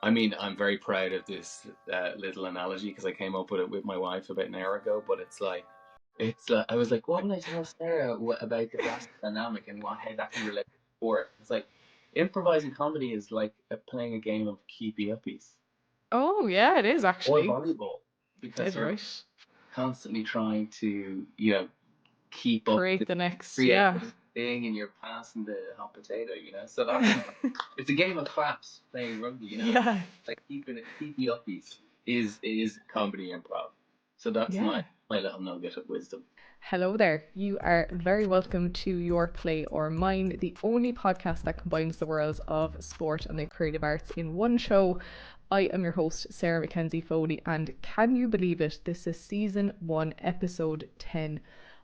I mean, I'm very proud of this little analogy because I came up with it with my wife about an hour ago. But I was like, what will I tell Sarah about the Brassic dynamic and how that can relate to sport? It's like improvising comedy is like playing a game of keepy uppies Oh, yeah, it is or actually. volleyball because Is you're right. constantly trying to, keep up the Create the next, create yeah. thing and you're passing the hot potato. So that's it's a game of claps playing rugby. Yeah. Like keepy uppies is comedy improv. So that's my Yeah. my little nugget of wisdom. Hello there. You are very welcome to Your Play or Mine, the only podcast that combines the worlds of sport and the creative arts in one show. I am your host, Sarah McKenzie-Foley, and can you believe it? This is season 1, episode 10.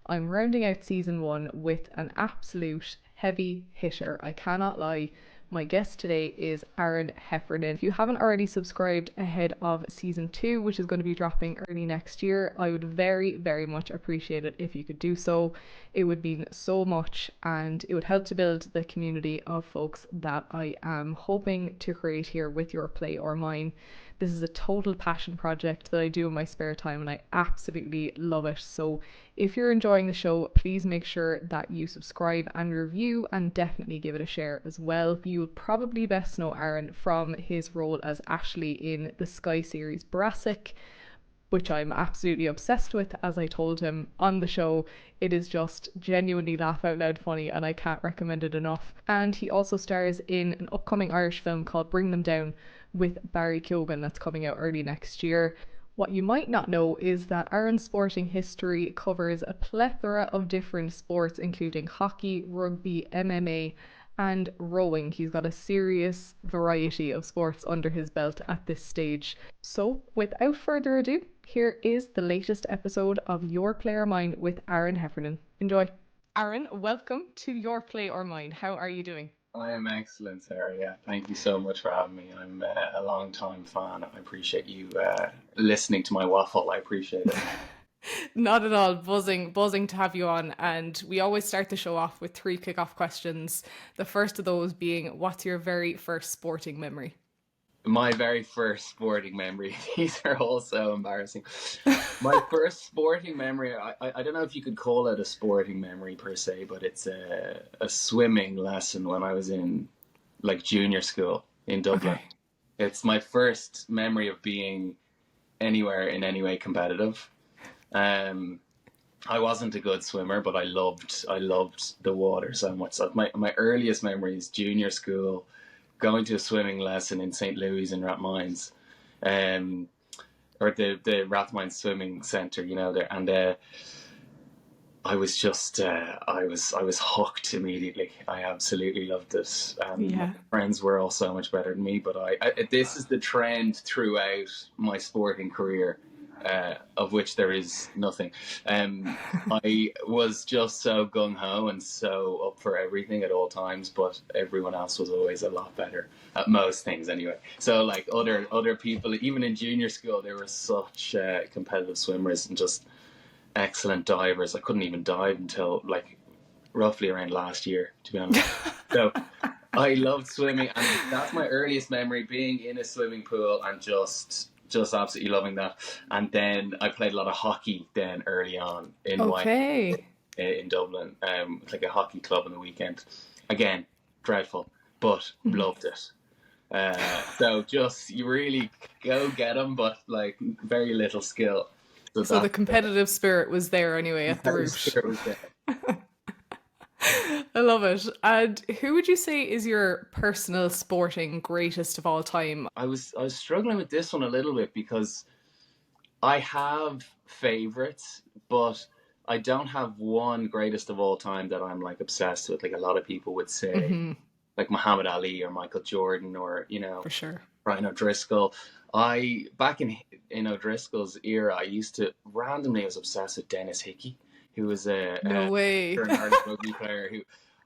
I'm rounding out season 1 with an absolute heavy hitter. I cannot lie. My guest today is Aaron Heffernan. If you haven't already subscribed ahead of season 2, which is going to be dropping early next year, I would very, very much appreciate it if you could do so. It would mean so much and it would help to build the community of folks that I am hoping to create here with Your Play or Mine. This is a total passion project that I do in my spare time and I absolutely love it. So if you're enjoying the show, please make sure that you subscribe and review and definitely give it a share as well. You'll probably best know Aaron from his role as Ashley in the Sky series Brassic, which I'm absolutely obsessed with, as I told him on the show. It is just genuinely laugh out loud funny and I can't recommend it enough. And he also stars in an upcoming Irish film called Bring Them Down with Barry Keoghan that's coming out early next year. What you might not know is that Aaron's sporting history covers a plethora of different sports, including hockey, rugby, MMA, and rowing. He's got a serious variety of sports under his belt at this stage. So, without further ado, here is the latest episode of Your Play or Mine with Aaron Heffernan. Enjoy. Aaron, welcome to Your Play or Mine. How are you doing? I am excellent, Sarah. Yeah, thank you so much for having me. I'm a long time fan. I appreciate you listening to my waffle. I appreciate it. Not at all. Buzzing to have you on. And we always start the show off with 3 kick-off questions. The first of those being, what's your very first sporting memory? My very first sporting memory. These are all so embarrassing. My first sporting memory, I don't know if you could call it a sporting memory per se, but it's a swimming lesson when I was in like junior school in Dublin. Okay. It's my first memory of being anywhere in any way competitive. Um, I wasn't a good swimmer, but I loved the water so much. So my earliest memory is junior school, going to a swimming lesson in St. Louis in Rathmines, um, or the Rathmines Swimming Centre, there, and I was just I was hooked immediately. I absolutely loved it. My Yeah. friends were all so much better than me, but this is the trend throughout my sporting career, of which there is nothing. I was just so gung ho and so up for everything at all times, but everyone else was always a lot better at most things anyway. So like other people, even in junior school, they were such competitive swimmers and just excellent divers. I couldn't even dive until like roughly around last year, to be honest. So I loved swimming, and that's my earliest memory, being in a swimming pool and just absolutely loving that. And then I played a lot of hockey then early on in my Okay. in Dublin, like a hockey club on the weekend. Again, dreadful, but loved it. So just you really go get them, but like very little skill. So So the that competitive spirit was there anyway at the root. spirit was there. I love it. And who would you say is your personal sporting greatest of all time? I was struggling with this one a little bit because I have favorites, but I don't have one greatest of all time that I'm like obsessed with. Like a lot of people would say, like Muhammad Ali or Michael Jordan or For sure. Brian O'Driscoll. I back in O'Driscoll's era, I used to randomly I was obsessed with Dennis Hickey, who was No way. an Irish rugby player who.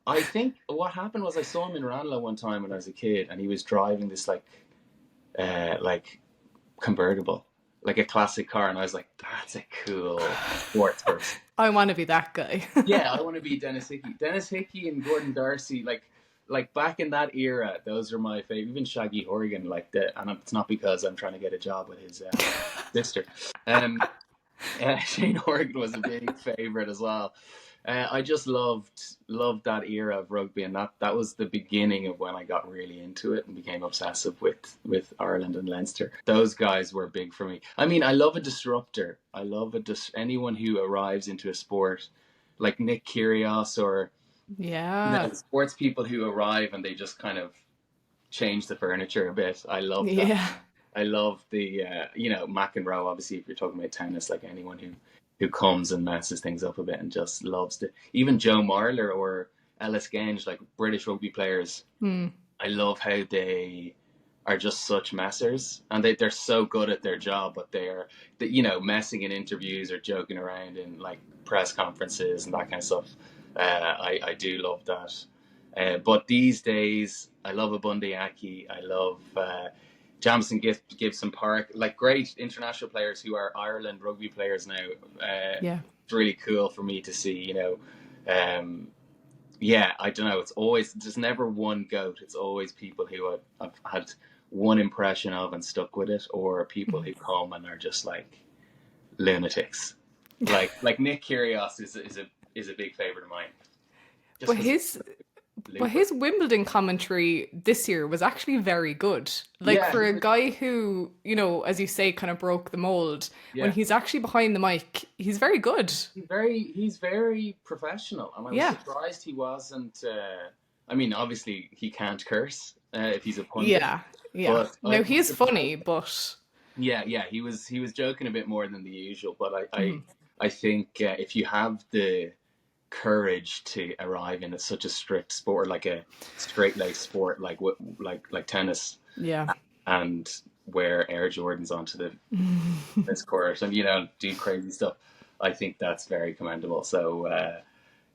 I think what happened was I saw him in Ranelagh one time when I was a kid, and he was driving this like convertible, like a classic car, and I was like, that's a cool sports person. I want to be that guy. Yeah, I want to be Dennis Hickey. Dennis Hickey and Gordon Darcy, like like back in that era, those are my favorite. Even Shaggy Horgan, like and it's not because I'm trying to get a job with his sister. Um, Shane Horgan was a big favorite as well. I just loved that era of rugby, and that was the beginning of when I got really into it and became obsessive with Ireland and Leinster. Those guys were big for me. I mean, I love a disruptor. I love anyone who arrives into a sport, like Nick Kyrgios, or sports people who arrive and they just kind of change the furniture a bit. I love that. Yeah. I love the McEnroe. Obviously, if you're talking about tennis, like anyone who comes and messes things up a bit and just loves to. Even Joe Marler or Ellis Genge, like British rugby players. I love how they are just such messers, and they're so good at their job, but they're messing in interviews or joking around in like press conferences and that kind of stuff. I do love that. But these days, I love a Bundy Aki. I love Jamison Gibson Park, like great international players who are Ireland rugby players now. It's really cool for me to see, I don't know. It's always, there's never one GOAT. It's always people who I've had one impression of and stuck with it, or people who come and are just like lunatics. Like Nick Kyrgios is a big favorite of mine. But his Wimbledon commentary this year was actually very good. For a guy who, as you say, kind of broke the mold, when he's actually behind the mic, he's very good. He's very professional. And I was surprised he wasn't. I mean, obviously he can't curse if he's a pundit. Yeah. But no, he is funny, but he was joking a bit more than the usual. But I think if you have the courage to arrive in such a strict sport, like a straight-laced sport, like tennis, and wear Air Jordans onto the tennis court and do crazy stuff, I think that's very commendable. So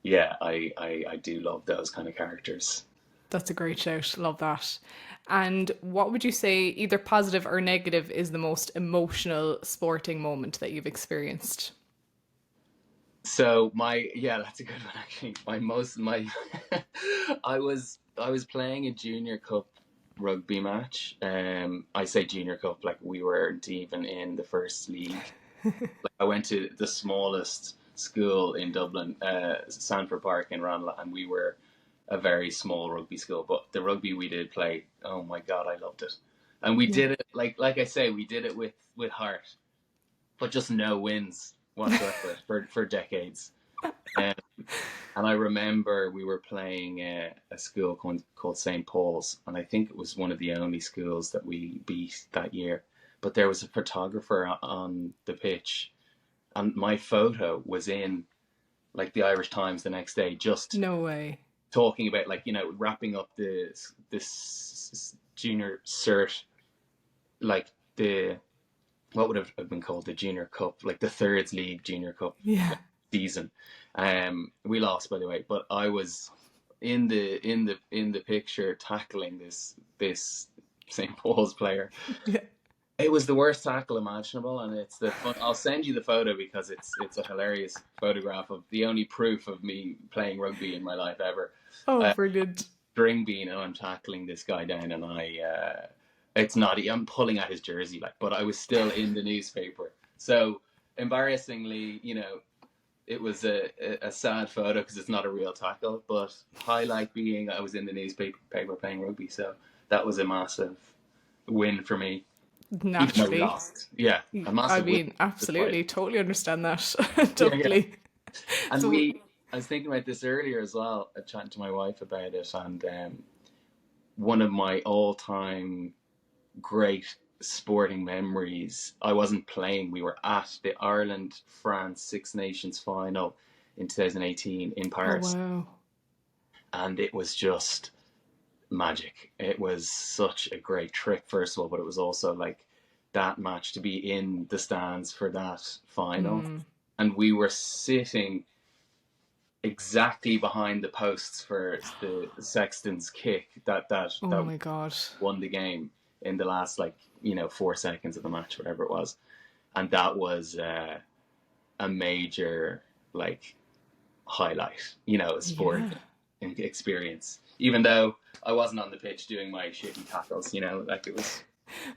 I do love those kind of characters. That's a great shout. Love that. And what would you say, either positive or negative, is the most emotional sporting moment that you've experienced? So that's a good one actually. I was playing a junior cup rugby match. I say junior cup, like we weren't even in the first league. I went to the smallest school in Dublin, Sanford Park in Ranelagh, and we were a very small rugby school. But the rugby we did play, oh my God, I loved it. And we did it like I say, we did it with heart, but just no wins whatsoever for decades. And I remember we were playing a school called St. Paul's, and I think it was one of the only schools that we beat that year. But there was a photographer on the pitch, and my photo was in like the Irish Times the next day, just no way, talking about wrapping up this junior cert, like what would have been called the Junior Cup, like the third league Junior Cup season. We lost, by the way, but I was in the picture tackling this St. Paul's player. It was the worst tackle imaginable, and it's the fun. I'll send you the photo because it's a hilarious photograph of the only proof of me playing rugby in my life ever. Oh, brilliant! String bean, and I'm tackling this guy down, and it's not. I'm pulling at his jersey, but I was still in the newspaper. So embarrassingly, it was a sad photo because it's not a real tackle. But highlight being, I was in the newspaper playing rugby, so that was a massive win for me. Naturally, lost. Yeah, a massive win. Absolutely, totally understand that. Totally. And I was thinking about this earlier as well, chatting to my wife about it, and one of my all-time great sporting memories, I wasn't playing, we were at the Ireland-France Six Nations final in 2018 in Paris. Oh, wow. And it was just magic. It was such a great trip, first of all, but it was also like that match to be in the stands for that final. And we were sitting exactly behind the posts for the Sexton's kick that my God, won the game in the last 4 seconds of the match, whatever it was. And that was a major highlight, sport experience. even though I wasn't on the pitch doing my shitty tackles, you know, like it was.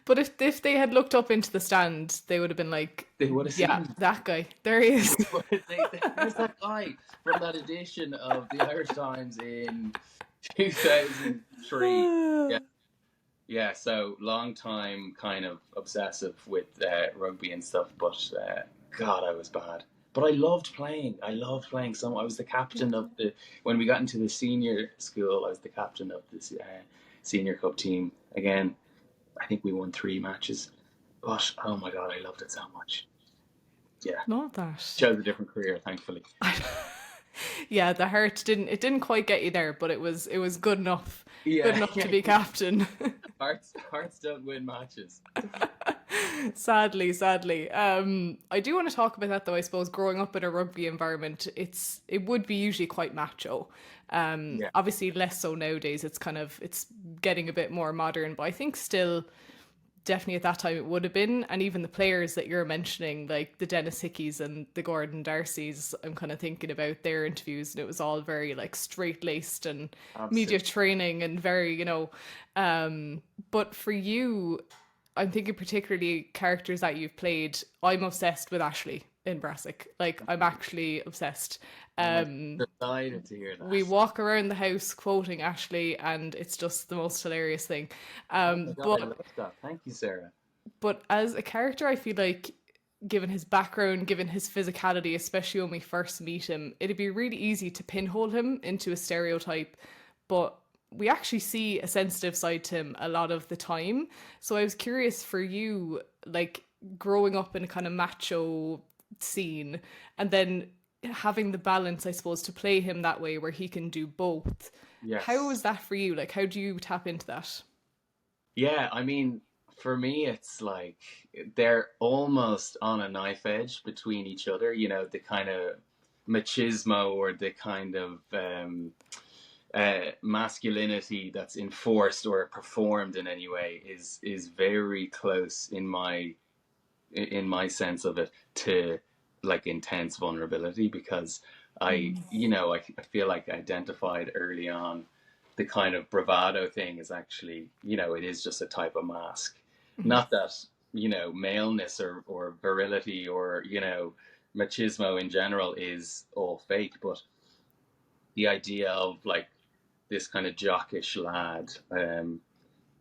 But if they had looked up into the stand, they would have been like, They would have yeah, seen. that guy, there he is. There's that guy from that edition of the Irish Times in 2003. Yeah, yeah. So long time kind of obsessive with rugby and stuff, but God, I was bad. But I loved playing. I loved playing. I was the captain of the. When we got into the senior school, I was the captain of the senior cup team. Again, I think we won 3 matches. But oh my God, I loved it so much. Yeah, Not that. chose a different career, thankfully. Yeah, the heart didn't quite get you there, but it was good enough. Yeah, Good enough to be captain. Hearts don't win matches. Sadly. I do want to talk about that though. I suppose growing up in a rugby environment, it would be usually quite macho. Yeah. Obviously less so nowadays. It's getting a bit more modern, but I think still definitely at that time it would have been. And even the players that you're mentioning, like the Dennis Hickeys and the Gordon Darcys, I'm kind of thinking about their interviews, and it was all very like straight laced and media training and very, you know. But for you, I'm thinking particularly characters that you've played. I'm obsessed with Ashley in Brassic. Like, I'm actually obsessed. I'm delighted to hear that. We walk around the house quoting Ashley, and it's just the most hilarious thing. Oh my God, I love that. Thank you, Sarah. But as a character, I feel like, given his background, given his physicality, especially when we first meet him, it'd be really easy to pinhole him into a stereotype. But we actually see a sensitive side to him a lot of the time. So I was curious for you, like growing up in a kind of macho scene and then having the balance, I suppose, to play him that way where he can do both. Yes. How was that for you? Like, how do you tap into that? Yeah, I mean, for me, it's like they're almost on a knife edge between each other. You know, the kind of machismo or the kind of masculinity that's enforced or performed in any way is very close in my sense of it to like intense vulnerability, because I feel like I identified early on the kind of bravado thing is actually, it is just a type of mask. Not that, maleness or virility or, machismo in general is all fake, but the idea of like this kind of jockish lad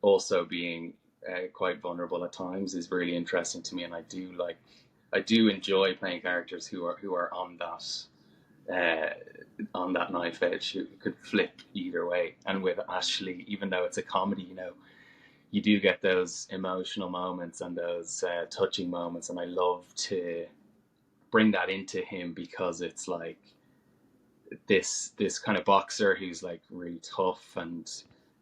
also being quite vulnerable at times is really interesting to me, and I do enjoy playing characters who are on that knife edge, who could flip either way. And with Ashley, even though it's a comedy, you do get those emotional moments and those touching moments, and I love to bring that into him because it's like this kind of boxer who's like really tough and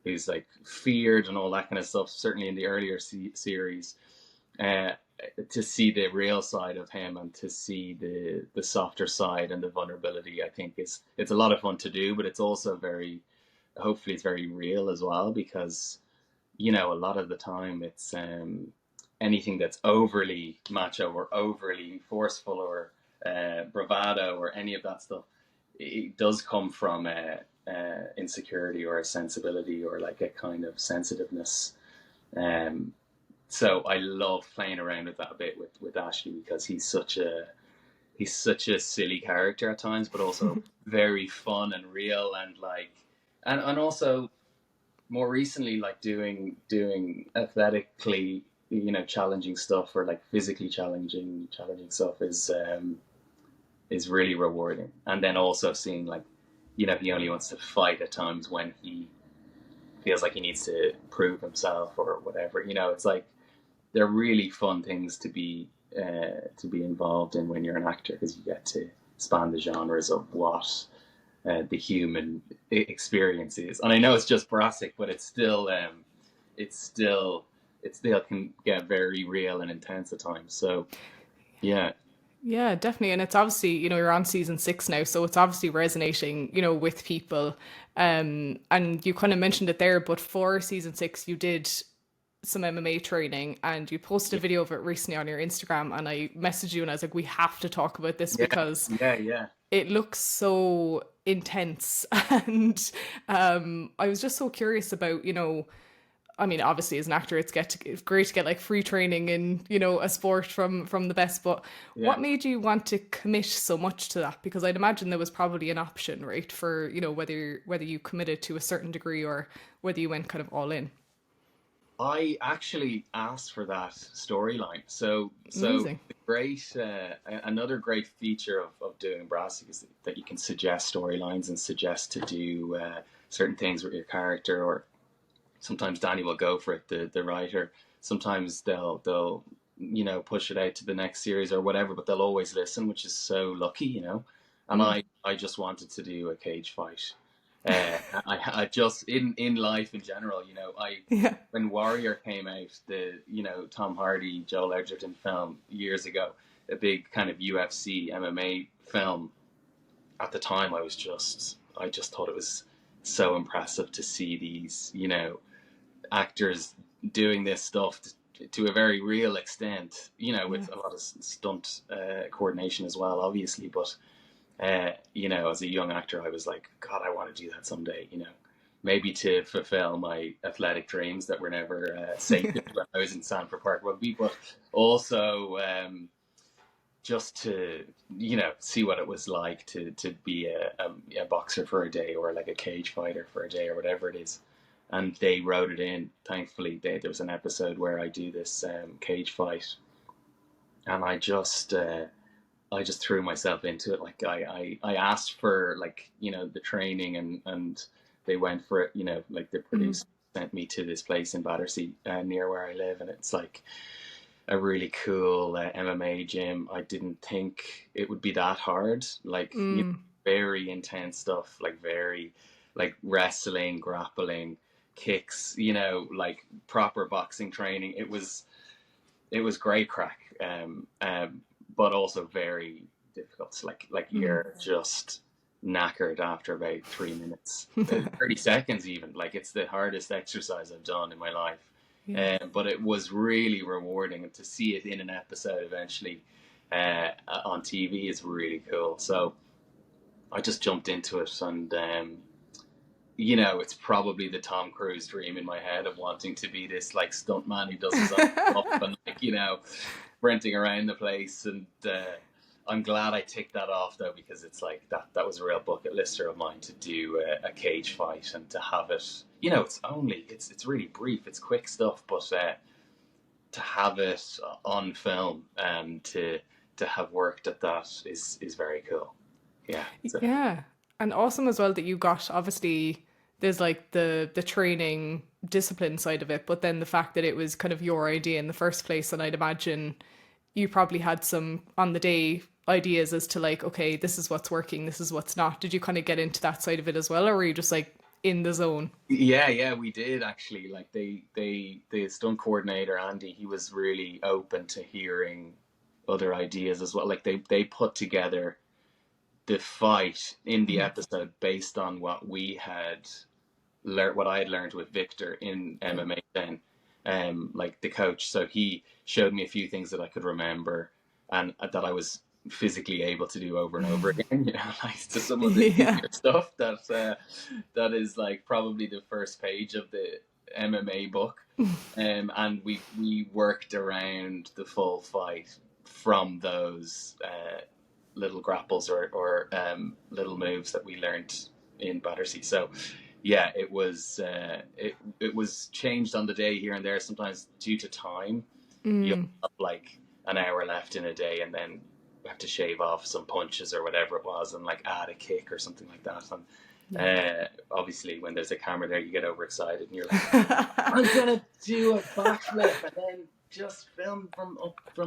who's like feared and all that kind of stuff, certainly in the earlier series, to see the real side of him and to see the softer side and the vulnerability, I think it's a lot of fun to do, but it's also hopefully it's very real as well, because a lot of the time it's anything that's overly macho or overly forceful or bravado or any of that stuff, it does come from insecurity or a sensibility or like a kind of sensitiveness. So I love playing around with that a bit with Ashley, because he's such a silly character at times, but also very fun and real, and like and also more recently, like doing athletically challenging stuff or like physically challenging stuff is really rewarding. And then also seeing like he only wants to fight at times when he feels like he needs to prove himself or whatever. It's like they're really fun things to be involved in when you're an actor, because you get to span the genres of what the human experience is. And I know it's just Brassic, but it still can get very real and intense at times. So yeah. Yeah, definitely. And it's obviously, you're on season 6 now, so it's obviously resonating, with people. And you kind of mentioned it there, but for season 6, you did some MMA training and you posted a video of it recently on your Instagram, and I messaged you and I was like, we have to talk about this because it looks so intense. And I was just so curious about, I mean, obviously as an actor, it's great to get like free training in, a sport from the best. But Yeah. what made you want to commit so much to that? Because I'd imagine there was probably an option, right, for whether you committed to a certain degree or whether you went kind of all in. I actually asked for that storyline. So Amazing. the great another great feature of doing Brassic is that you can suggest storylines and suggest to do certain things with your character. Or sometimes Danny will go for it, the writer. Sometimes they'll push it out to the next series or whatever, but they'll always listen, which is so lucky. And I just wanted to do a cage fight. I just in life in general, Yeah. when Warrior came out, the Tom Hardy, Joel Edgerton film years ago, a big kind of UFC MMA film. At the time, I just thought it was so impressive to see these actors doing this stuff to a very real extent, with a lot of stunt coordination as well, obviously. But as a young actor, I was like, God, I want to do that someday. Maybe to fulfill my athletic dreams that were never sated when I was in Sanford Park Rugby, but also just to see what it was like to be a boxer for a day, or like a cage fighter for a day, or whatever it is. And they wrote it in. Thankfully, there was an episode where I do this cage fight, and I just threw myself into it. Like I asked for the training, and they went for it. Like the producer sent me to this place in Battersea near where I live, and it's like a really cool MMA gym. I didn't think it would be that hard. Like very intense stuff. Like very like wrestling, grappling, kicks. Like proper boxing training. It was great crack. But also very difficult. Like you're just knackered after about 3 minutes, 30 seconds even. Like it's the hardest exercise I've done in my life. Yeah. But it was really rewarding, and to see it in an episode eventually on TV is really cool. So I just jumped into it, and it's probably the Tom Cruise dream in my head of wanting to be this like stunt man who does his own stuff and sprinting around the place. And I'm glad I ticked that off, though, because it's like that was a real bucket lister of mine, to do a cage fight and to have it. It's really brief, it's quick stuff, but to have it on film and to have worked at that is very cool. Yeah. So. Yeah. And awesome as well that you got, obviously there's like the training discipline side of it, but then the fact that it was kind of your idea in the first place. And I'd imagine you probably had some on the day ideas as to like, okay, this is what's working, this is what's not. Did you kind of get into that side of it as well, or were you just like in the zone? Yeah, we did actually. Like the stunt coordinator Andy, he was really open to hearing other ideas as well. Like they put together the fight in the episode based on what we had learned, what I had learned with Victor in MMA then, like the coach. So he showed me a few things that I could remember and that I was physically able to do over and over again. Like to some of the easier stuff that is like probably the first page of the MMA book. And we worked around the full fight from those little grapples or little moves that we learned in Battersea. So yeah, it was changed on the day here and there, sometimes due to time. You have like an hour left in a day, and then have to shave off some punches or whatever it was, and like add a kick or something like that. And obviously when there's a camera there, you get overexcited and you're like, I'm gonna do a backflip and then just film from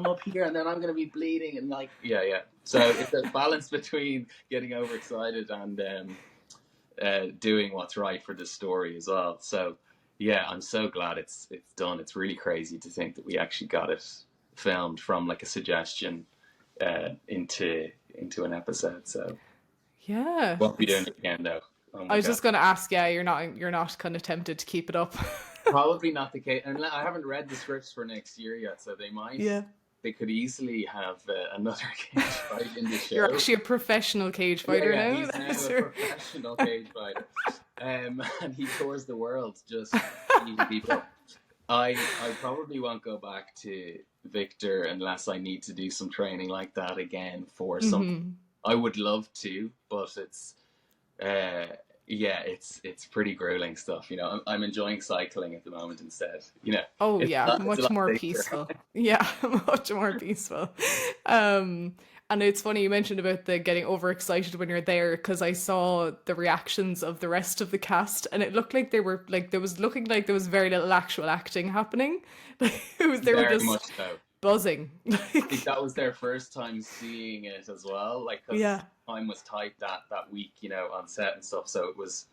up here, and then I'm gonna be bleeding, and like yeah. So it's a balance between getting overexcited and doing what's right for the story as well. So yeah, I'm so glad it's done. It's really crazy to think that we actually got it filmed from like a suggestion into an episode. So Yeah. won't be doing it again though. Oh my I was God. just going to ask, yeah, you're not kind of tempted to keep it up. Probably not the case, and I haven't read the scripts for next year yet, so they might. Yeah. they could easily have another cage fight in the show. You're actually a professional cage fighter Yeah, now. he's now a professional cage fighter, and he tours the world just beating people up. I probably won't go back to Victor unless I need to do some training like that again for something. I would love to, but it's yeah, it's pretty grueling stuff. You know, I'm enjoying cycling at the moment instead. You know. Oh yeah, It's much more peaceful. Yeah, much more peaceful. And it's funny you mentioned about the getting overexcited when you're there, because I saw the reactions of the rest of the cast, and it looked like they were like there was looking like there was very little actual acting happening. Like they were Very just much so. buzzing. I think that was their first time seeing it as well. Like, because time was tight that week, you know, on set and stuff. So it was,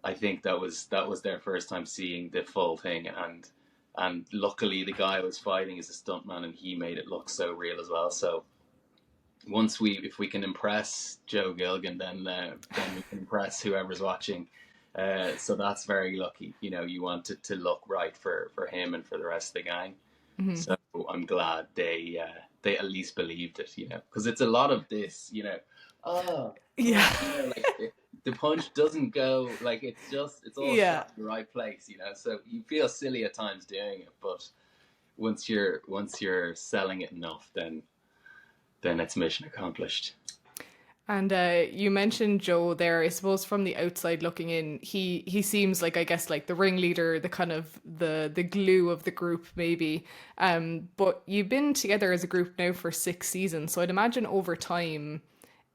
I think that was their first time seeing the full thing, and luckily the guy I was fighting is a stuntman, and he made it look so real as well. So if we can impress Joe Gilgan, then we can impress whoever's watching. So that's very lucky. You know, you want it to look right for him and for the rest of the gang. So I'm glad they at least believed it, you know, because it's a lot of this, you know. You know, like the punch doesn't go, like it's all shot in the right place, you know. So you feel silly at times doing it, but once you're selling it enough, then it's mission accomplished. And you mentioned Joe there. I suppose from the outside looking in, he seems like, I guess, like the ringleader, the kind of the glue of the group maybe. But you've been together as a group now for 6 seasons, so I'd imagine over time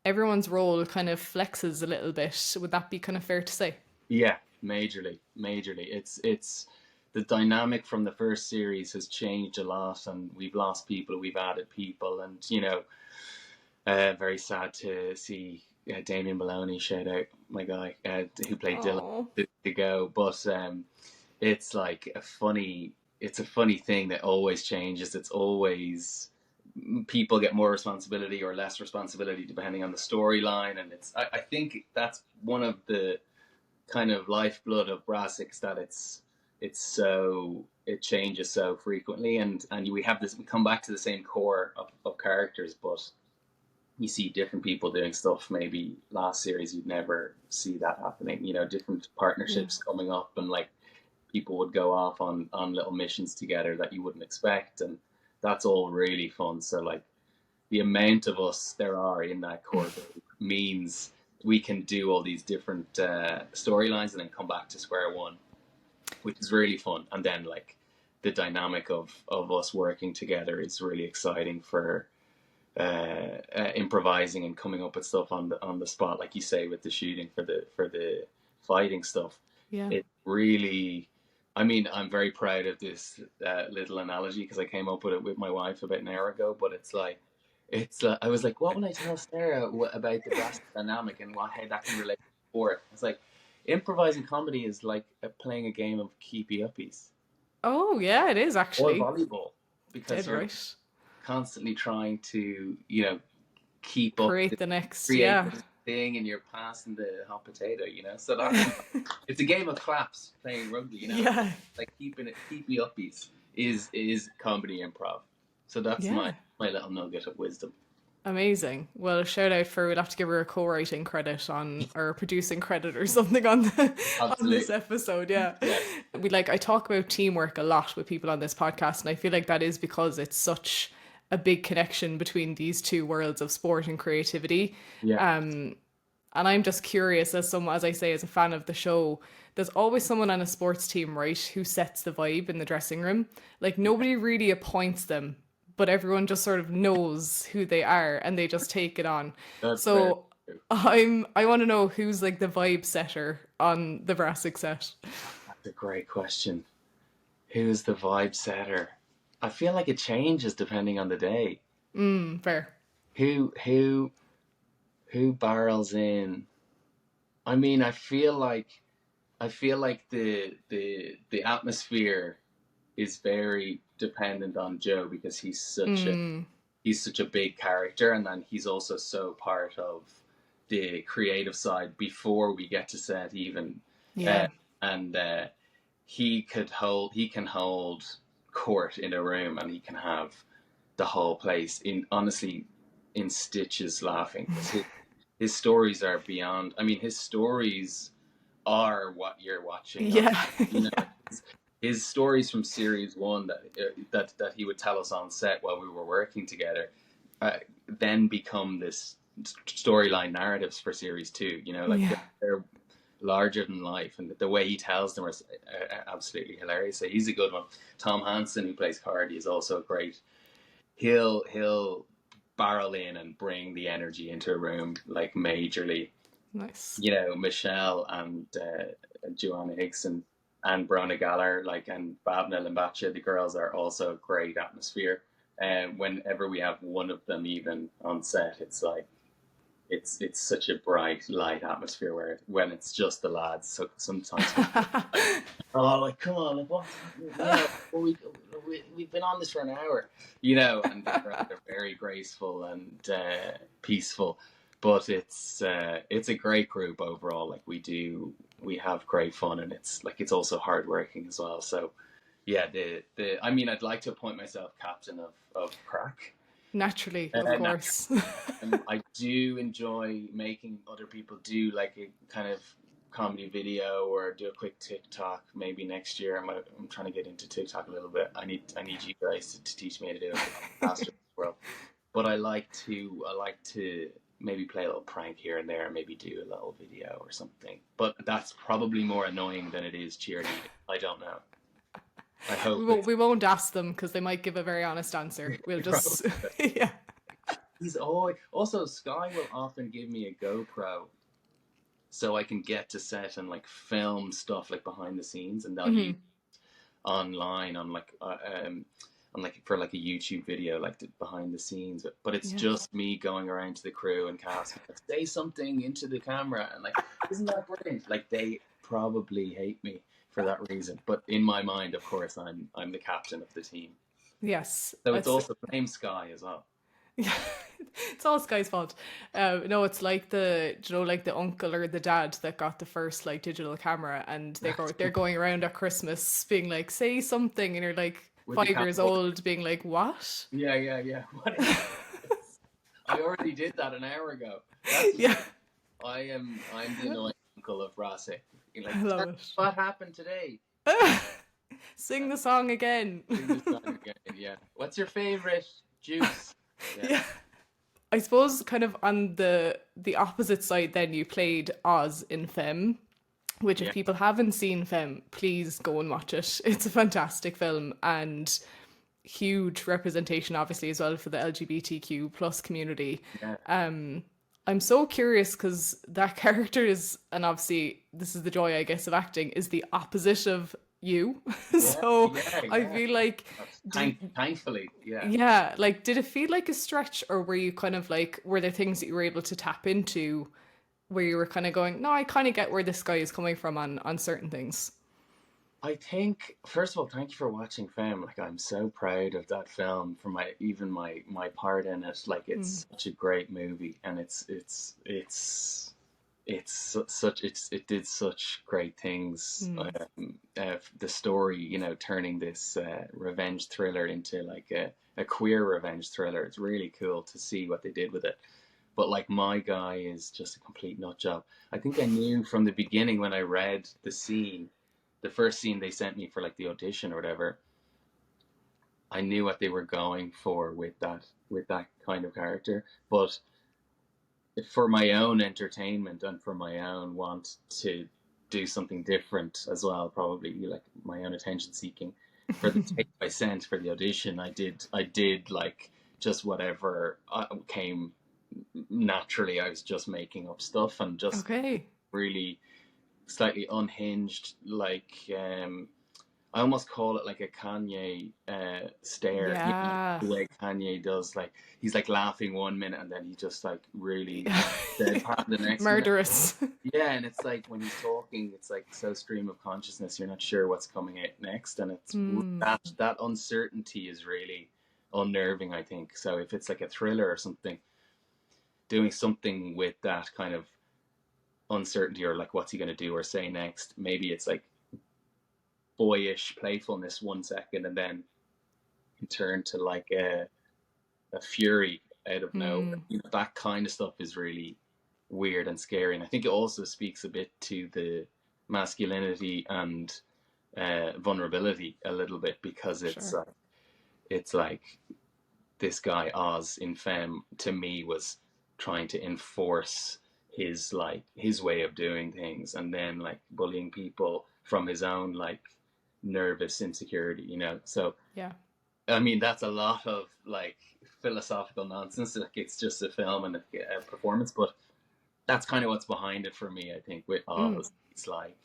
everyone's role kind of flexes a little bit. Would that be kind of fair to say? Yeah, majorly. It's the dynamic from the first series has changed a lot, and we've lost people, we've added people, and you know. Very sad to see Damien Maloney, shout out my guy, who played Dylan, to go. But it's like a funny thing that always changes. It's always people get more responsibility or less responsibility depending on the storyline, and I think that's one of the kind of lifeblood of Brassic, that it changes so frequently, and we come back to the same core of characters, but you see different people doing stuff. Maybe last series you'd never see that happening, you know, different partnerships coming up, and like people would go off on little missions together that you wouldn't expect, and that's all really fun. So like the amount of us there are in that core group means we can do all these different storylines and then come back to square one, which is really fun. And then like the dynamic of us working together is really exciting for improvising and coming up with stuff on the spot, like you say, with the shooting for the fighting stuff. It really, I mean, I'm very proud of this little analogy, because I came up with it with my wife about an hour ago. But it's like I was like, what will I tell Sarah about the Brassic dynamic and how that can relate to sport? It's like improvising comedy is like playing a game of keepy uppies. Oh yeah, it is actually. Or volleyball, because you're constantly trying to, you know, create the next thing, and you're passing the hot potato, you know. So it's a game of claps playing rugby, you know. Yeah. Like keepy uppies is comedy improv. So that's my little nugget of wisdom. Amazing. Well, shout out we'll have to give her a co-writing credit or producing credit or something on this episode. Yeah. I talk about teamwork a lot with people on this podcast, and I feel like that is because it's such a big connection between these two worlds of sport and creativity. And I'm just curious, as I say, as a fan of the show, there's always someone on a sports team, right, who sets the vibe in the dressing room. Like nobody really appoints them, but everyone just sort of knows who they are and they just take it on. So I want to know who's like the vibe setter on the Brassic set. That's a great question. Who's the vibe setter? I feel like it changes depending on the day. Fair. Who barrels in? I mean, I feel like the atmosphere is very dependent on Joe, because he's such a big character, and then he's also so part of the creative side before we get to set even. And he can hold court in a room, and he can have the whole place honestly in stitches laughing. His stories are beyond. I mean, his stories are what you're watching on. Yeah. You know, his stories from series one that he would tell us on set while we were working together, then become this storyline narratives for series two. You know, like Yeah. they're larger than life, and the way he tells them is absolutely hilarious. So he's a good one. Tom Hansen, who plays Cardi, is also great. He'll barrel in and bring the energy into a room like majorly. Nice. You know, Michelle and Joanna Hickson and Brona Galler, like, and Bhavna Limbacha, the girls are also great atmosphere. And whenever we have one of them even on set, it's like it's such a bright, light atmosphere. Where when it's just the lads, so sometimes oh, like, come on, like, what? We've been on this for an hour, you know, and they're very graceful and peaceful. But it's a great group overall. Like, we have great fun, and it's also hardworking as well. So yeah, I mean, I'd like to appoint myself captain of Crack. Naturally, of course. I do enjoy making other people do like a kind of comedy video or do a quick TikTok maybe next year. I'm trying to get into TikTok a little bit. I need you guys to teach me how to do it faster as well. But I like to maybe play a little prank here and there, maybe do a little video or something. But that's probably more annoying than it is cheerleading. I don't know. I hope we won't ask them because they might give a very honest answer. We'll just yeah. He's always also Sky will often give me a GoPro so I can get to set and like film stuff like behind the scenes, and they'll use online on like for like a YouTube video, like behind the scenes. But it's just me going around to the crew and cast, like, say something into the camera, and like, isn't that brilliant? Like, they probably hate me for that reason, but in my mind, of course, I'm the captain of the team. Yes. So it's also the name Sky as well. Yeah, it's all Sky's fault. No, it's like like the uncle or the dad that got the first like digital camera, and they're going around at Christmas being like, say something, and you're like 5 years old being like, what? Yeah. What is I already did that an hour ago. I'm the annoying uncle of Brassic. Like, I love it. What happened today? Sing the song again. Yeah. What's your favorite juice? Yeah. I suppose kind of on the opposite side then, you played Oz in Femme, which if people haven't seen Femme, please go and watch it. It's a fantastic film, and huge representation obviously as well for the LGBTQ plus community. I'm so curious because that character is, and obviously this is the joy I guess of acting, is the opposite of you. I feel like thankfully like, did it feel like a stretch, or were you kind of like, were there things that you were able to tap into where you were kind of going, no, I kind of get where this guy is coming from on certain things? I think, first of all, thank you for watching Femme. Like, I'm so proud of that film for my part in it. Like, it's such a great movie, and it did such great things. The story, you know, turning this revenge thriller into like a queer revenge thriller. It's really cool to see what they did with it. But like, my guy is just a complete nut job. I think I knew from the beginning when I read the first scene they sent me for like the audition or whatever, I knew what they were going for with that kind of character. But for my own entertainment and for my own want to do something different as well, probably like my own attention seeking, for the tape I sent for the audition, I did like just whatever came naturally. I was just making up stuff and just really slightly unhinged, like I almost call it like a Kanye stare. You know, the way Kanye does, like, he's like laughing 1 minute and then he just like really deadpan the next murderous minute. Yeah, and it's like when he's talking, it's like so stream of consciousness, you're not sure what's coming out next, and it's that uncertainty is really unnerving, I think. So if it's like a thriller or something, doing something with that kind of uncertainty, or like what's he going to do or say next, maybe it's like boyish playfulness 1 second and then turn to like a a fury out of nowhere. You know, that kind of stuff is really weird and scary, and I think it also speaks a bit to the masculinity and vulnerability a little bit, because it's like this guy Oz in Femme, to me, was trying to enforce his way of doing things, and then like bullying people from his own like nervous insecurity, you know. So Yeah. I mean, that's a lot of like philosophical nonsense. Like, it's just a film and a performance, but that's kind of what's behind it for me. I think with Oz, it's like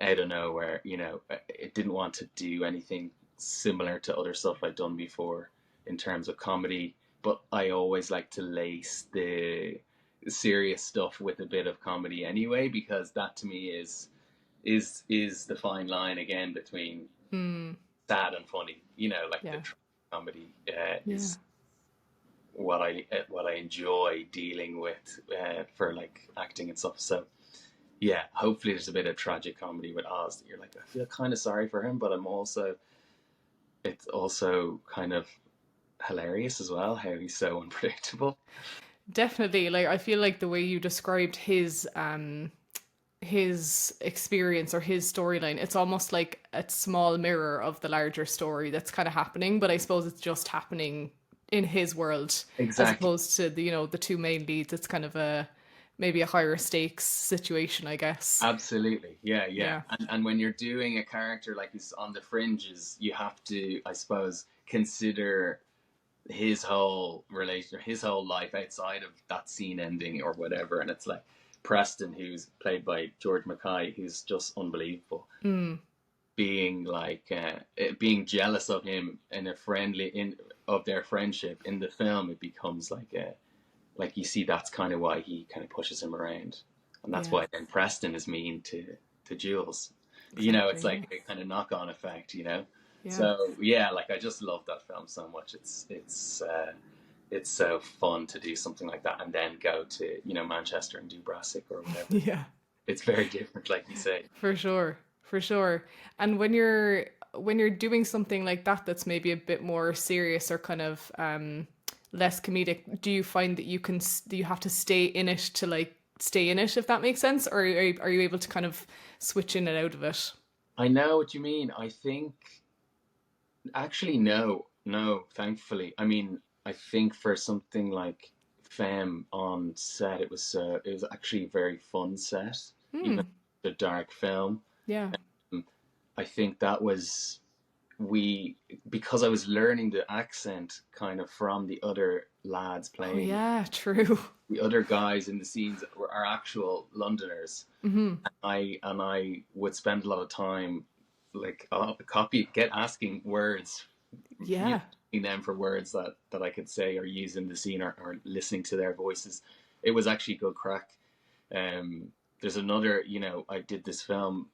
out of nowhere, you know. It didn't want to do anything similar to other stuff I'd done before in terms of comedy, but I always like to lace the serious stuff with a bit of comedy anyway, because that to me is the fine line again between sad and funny, you know. Like the comedy is what I enjoy dealing with for like acting and stuff. So yeah, hopefully there's a bit of tragic comedy with Oz that you're like, I feel kind of sorry for him, but it's also kind of hilarious as well how he's so unpredictable. Definitely. Like, I feel like the way you described his experience or his storyline, it's almost like a small mirror of the larger story that's kind of happening, but I suppose it's just happening in his world. Exactly. As opposed to the, you know, the two main leads. It's kind of maybe a higher stakes situation, I guess. Absolutely. Yeah. And when you're doing a character like he's on the fringes, you have to, I suppose, consider his whole life outside of that scene ending or whatever. And it's like Preston, who's played by George Mackay, who's just unbelievable, being like being jealous of him of their friendship. In the film, it becomes like you see that's kind of why he kind of pushes him around, and that's why then Preston is mean to Jules. Exactly, you know, it's like a kind of knock-on effect, you know. Yeah. So yeah, like I just love that film so much. It's so fun to do something like that and then go to, you know, Manchester and do Brassic or whatever. Yeah, it's very different, like you say. For sure. And when you're doing something like that that's maybe a bit more serious or kind of less comedic, do you find that you have to stay in it, if that makes sense, or are you able to kind of switch in and out of it? I know what you mean. I think actually no, thankfully. I mean, I think for something like Femme on set, it was actually a very fun set, even the dark film. Yeah. I think that was because I was learning the accent kind of from the other lads playing. Oh, yeah, true. The other guys in the scenes are actual Londoners, and I would spend a lot of time like asking words. Yeah. Them for words that I could say or use in the scene, or listening to their voices. It was actually good crack. There's another, you know, I did this film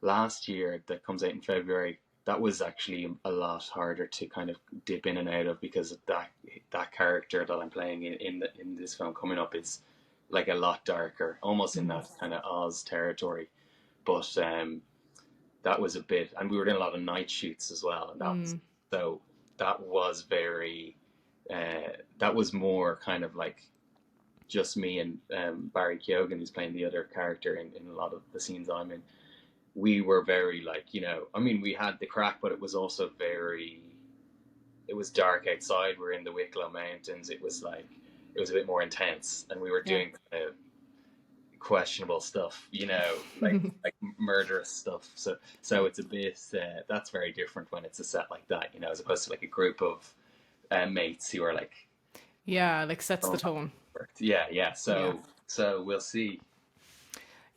last year that comes out in February. That was actually a lot harder to kind of dip in and out of, because of that character that I'm playing in this film coming up is like a lot darker, almost in that kind of Oz territory. But that was a bit, and we were doing a lot of night shoots as well, and that was very that was more kind of like just me and Barry Keoghan, who's playing the other character in a lot of the scenes I'm in. We were very like, you know, I mean, we had the crack, but it was also it was dark outside. We're in the Wicklow Mountains. It was a bit more intense, and we were doing questionable stuff, you know, like murderous stuff. So it's a bit, that's very different when it's a set like that, you know, as opposed to like a group of mates who are like, like sets the tone. Yeah. So we'll see.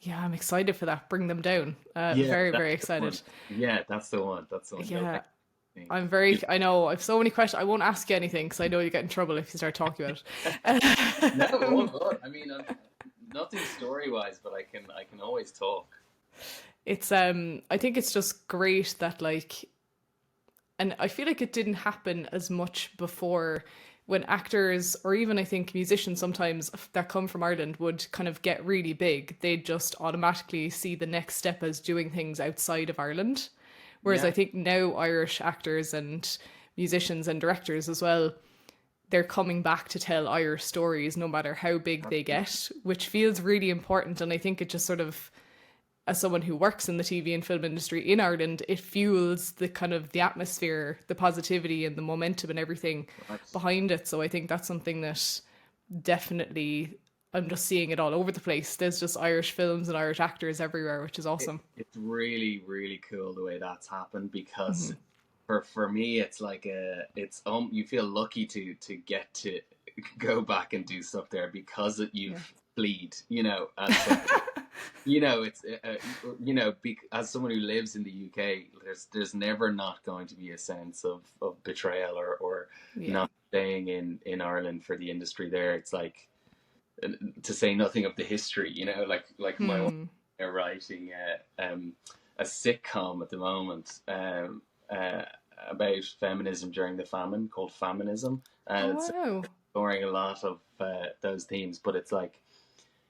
Yeah, I'm excited for that. Bring them down. Very, very excited. Yeah, that's the one. Yeah. I know, I have so many questions. I won't ask you anything because I know you get in trouble if you start talking about it. No, I mean, nothing story-wise, but I can always talk. It's I think it's just great that like, and I feel like it didn't happen as much before, when actors or even I think musicians sometimes that come from Ireland would kind of get really big, they'd just automatically see the next step as doing things outside of Ireland. Whereas I think now Irish actors and musicians and directors as well, they're coming back to tell Irish stories no matter how big they get, which feels really important. And I think it just sort of, as someone who works in the TV and film industry in Ireland, it fuels the kind of the atmosphere, the positivity and the momentum and everything behind it. So I think that's something that definitely, I'm just seeing it all over the place. There's just Irish films and Irish actors everywhere, which is awesome. It's really, really cool the way that's happened, because for me, it's like you feel lucky to get to go back and do stuff there, because you've fleed, and so, it's as someone who lives in the UK, there's never not going to be a sense of betrayal or not staying in Ireland for the industry there. It's like, to say nothing of the history, like my wife are writing a sitcom at the moment about feminism during the famine called Feminism, and it's exploring a lot of those themes. But it's like,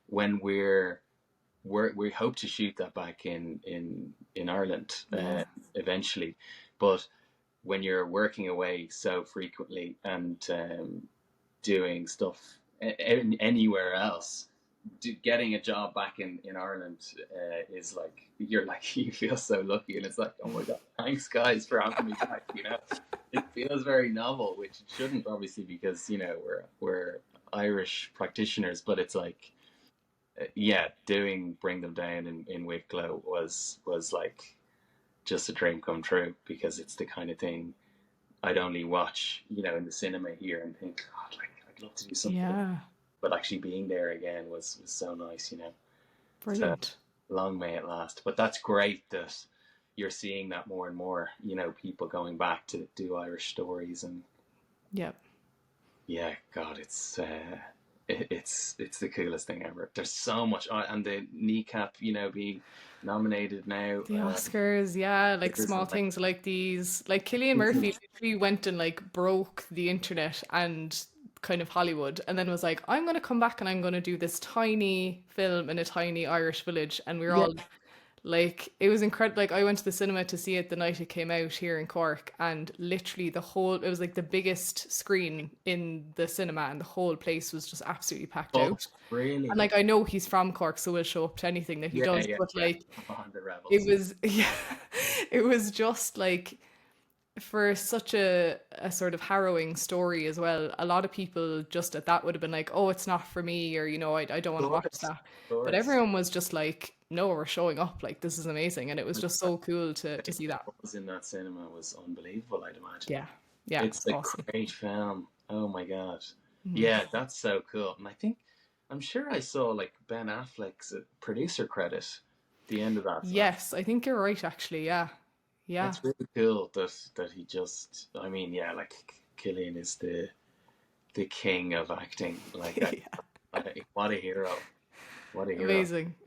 when we hope to shoot that back in Ireland eventually, but when you're working away so frequently and doing stuff anywhere else, getting a job back in Ireland is like, you feel so lucky, and it's like, oh my god, thanks guys for having me back. It feels very novel, which it shouldn't, obviously, because we're Irish practitioners, but it's like, doing Bring Them Down in Wicklow was like just a dream come true, because it's the kind of thing I'd only watch in the cinema here and think, God, like, I'd love to do something, but actually being there again was so nice. Brilliant. So, long may it last. But that's great that you're seeing that more and more, people going back to do Irish stories. And God, it's the coolest thing ever. There's so much, and the kneecap, being nominated now. The Oscars, like small things like these. Like Cillian Murphy literally went and like broke the internet and kind of Hollywood, and then was like, I'm going to come back and I'm going to do this tiny film in a tiny Irish village. And we were all like, it was incredible. Like, I went to the cinema to see it the night it came out here in Cork, and literally it was like the biggest screen in the cinema, and the whole place was just absolutely packed out. Really? And like, I know he's from Cork, so we'll show up to anything that he does, but like, the Rebels. it was, it was just like, for such a sort of harrowing story as well. A lot of people just at that would have been like, oh, it's not for me, or I don't want to watch that. But everyone was just like, no, we're showing up, like, this is amazing. And it was just so cool to see that. What was in that cinema was unbelievable, I'd imagine. Yeah, it's a awesome. Great film. Oh my god. That's so cool. And I'm sure I saw like Ben Affleck's producer credit at the end of that film. Yes, I think you're right, actually. Yeah. It's really cool that he just, like, Cillian is the king of acting. Like, what a hero. What a hero.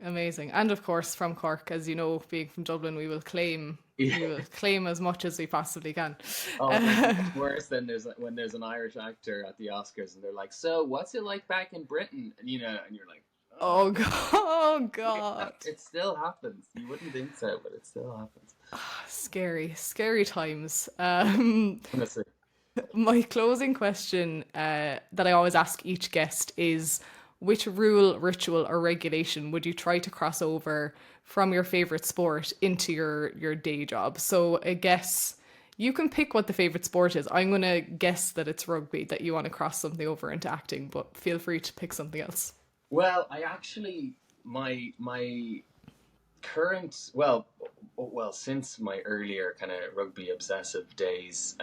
Amazing. And of course, from Cork, as you know, being from Dublin, we will claim as much as we possibly can. Oh, it's worse than when there's an Irish actor at the Oscars and they're like, so what's it like back in Britain? And you're like, oh god. It still happens. You wouldn't think so, but it still happens. Scary times. My closing question that I always ask each guest is, which rule, ritual, or regulation would you try to cross over from your favorite sport into your day job? So I guess you can pick what the favorite sport is. I'm going to guess that it's rugby, that you want to cross something over into acting, but feel free to pick something else. Well, I actually, my current, well, since my earlier kind of rugby obsessive days,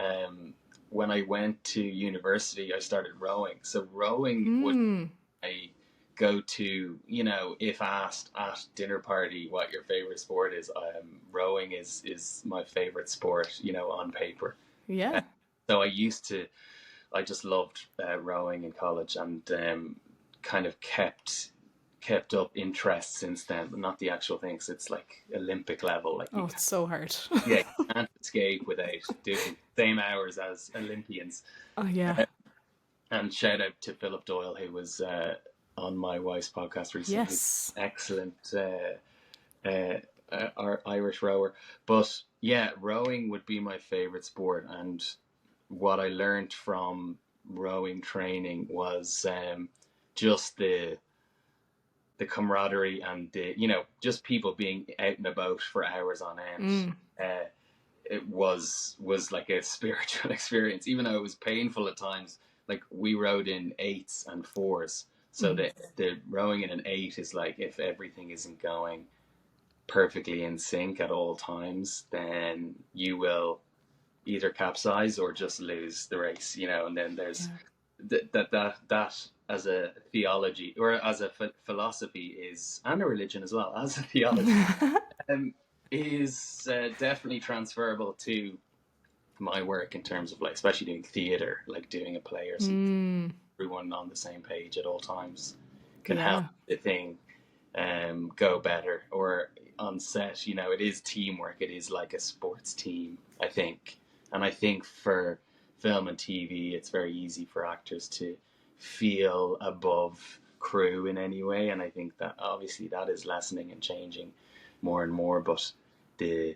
when I went to university, I started rowing. So rowing would I go to, if asked at dinner party what your favorite sport is, rowing is my favorite sport, on paper. Yeah. So I just loved rowing in college, and kind of kept up interest since then, but not the actual things. It's like Olympic level. Like, it's so hard. You can't escape without doing same hours as Olympians. Oh yeah. And shout out to Philip Doyle, who was on my wife's podcast recently. Yes. Excellent our Irish rower. But yeah, rowing would be my favorite sport, and what I learned from rowing training was just the camaraderie and the, you know, just people being out and about for hours on end. It was like a spiritual experience, even though it was painful at times. Like we rowed in 8s and 4s, so the rowing in an 8 is like if everything isn't going perfectly in sync at all times, then you will either capsize or just lose the race, you know. And then there's that as a theology or as a philosophy is, and a religion as well as a theology, is definitely transferable to my work in terms of like, especially doing theater, like doing a play or something. Everyone on the same page at all times can help the thing go better. Or on set, you know, it is teamwork. It is like a sports team, I think. And I think for film and TV, it's very easy for actors to feel above crew in any way. And I think that obviously that is lessening and changing more and more. But the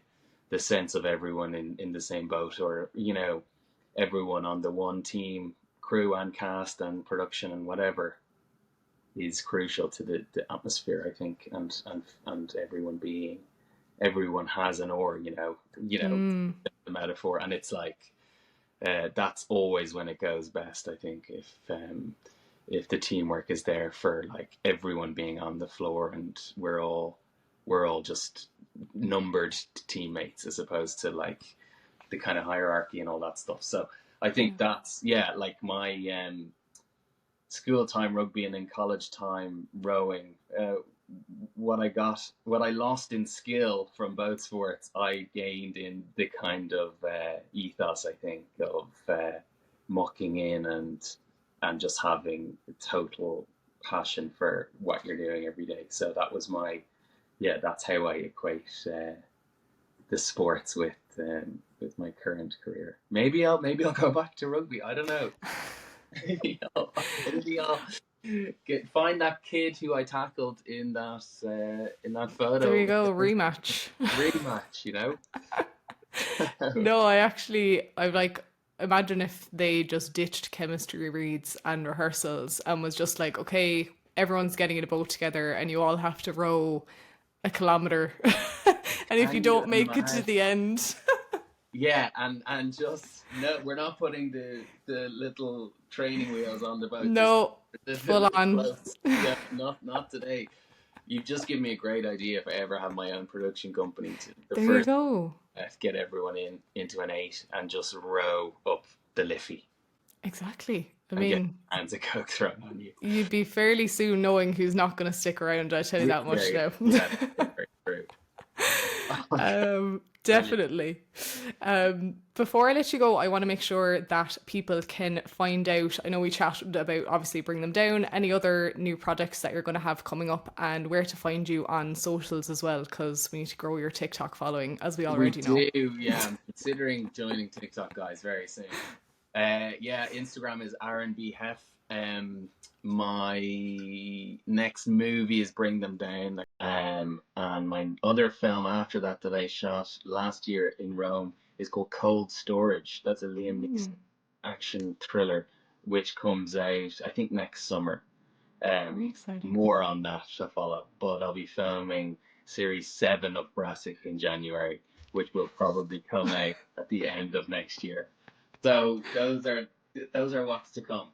sense of everyone in the same boat, or, you know, everyone on the one team, crew and cast and production and whatever, is crucial to the atmosphere, I think, and everyone has an oar, you know, the metaphor, and it's like that's always when it goes best, I think, if the teamwork is there, for like everyone being on the floor and we're all just numbered teammates, as opposed to like the kind of hierarchy and all that stuff. So I think that's like my school time rugby, and in college time rowing. What I lost in skill from both sports, I gained in the kind of ethos, I think, of mucking in and just having total passion for what you're doing every day. So that was that's how I equate the sports with my current career. Maybe I'll go back to rugby. I don't know. maybe I'll find that kid who I tackled in that photo. There you go, rematch. You know. No, I like, imagine if they just ditched chemistry reads and rehearsals and was just like, okay, everyone's getting in a boat together and you all have to row a kilometer, and if you don't make it to the end. Yeah, and just no, we're not putting the little training wheels on the boat. No, full on. Yeah, not today. You've just given me a great idea if I ever have my own production company. You go. Get everyone into an 8 and just row up the Liffey. Exactly. I mean, get hands of coke thrown on you. You'd be fairly soon knowing who's not going to stick around. I tell you that much now. Yeah, very true. Definitely. Before I let you go, I want to make sure that people can find out. I know we chatted about obviously Bring Them Down, any other new projects that you're going to have coming up, and where to find you on socials as well, because we need to grow your TikTok following, as we already know. Yeah. I'm considering joining TikTok, guys, very soon. Instagram is Aaron B. Heff. My next movie is Bring Them Down, and my other film after that I shot last year in Rome is called Cold Storage. That's a Liam Neeson action thriller, which comes out I think next summer. Very exciting. More on that to follow, but I'll be filming series 7 of Brassic in January, which will probably come out at the end of next year. So those are what's to come.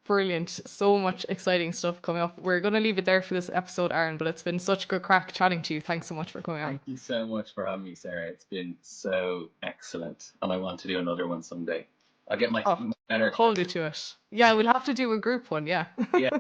Brilliant. So much exciting stuff coming up. We're going to leave it there for this episode, Aaron, but it's been such good crack chatting to you. Thanks so much for coming on. Thank you so much for having me, Sarah. It's been so excellent, and I want to do another one someday. I'll get my better. Hold you to it. Yeah, we'll have to do a group one, yeah. Yeah.